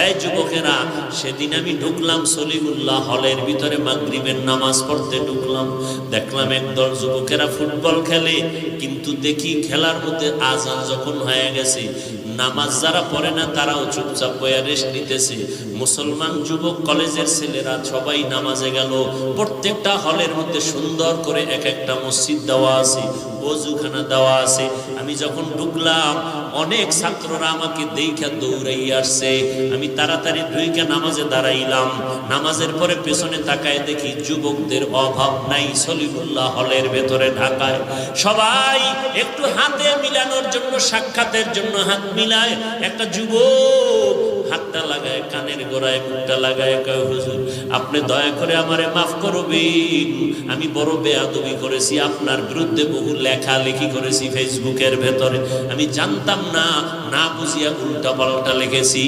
এই যুবকেরা, সেদিন আমি ঢুকলাম সলিমুল্লাহ হলের ভিতরে, মাগরিবের নামাজ পড়তে ঢুকলাম। দেখলাম একদল যুবকেরা ফুটবল খেলে, কিন্তু দেখি খেলার মধ্যে আজান যখন হয়ে গেছে, নামাজ যারা পড়ে না তারাও চুপচাপ বয়া রেস্ট নিতেছে। মুসলমান যুবক কলেজের ছেলেরা সবাই নামাজে গেল। প্রত্যেকটা হলের মধ্যে সুন্দর করে এক একটা মসজিদ দেওয়া আছে, ওযুখানা দেওয়া আছে। আমি যখন ঢুকলাম, অনেক ছাত্ররা আমাকে দেখা দৌড়াই আসছে। আমি তাড়াতাড়ি ঢুইকা নামাজে দাঁড়াইলাম। নামাজের পরে পেছনে তাকায় দেখি যুবকদের অভাব নাই সলিমুল্লাহ হলের ভেতরে ঢাকায়। সবাই একটু হাতে মিলানোর জন্য, সাক্ষাতের জন্য হাত মিলায়। একটা যুবক হাতটা লাগায় কানের গোড়ায়, মুখটা লাগায়, কয় হুজুর আপনি দয়া করে আমারে মাফ করবেন, আমি বড় বেয়াদবি করেছি, আপনার বিরুদ্ধে বহু লেখালেখি করেছি ফেসবুকের ভেতরে, আমি জানতাম না, না বুঝিয়া উল্টা পাল্টা লিখেছি।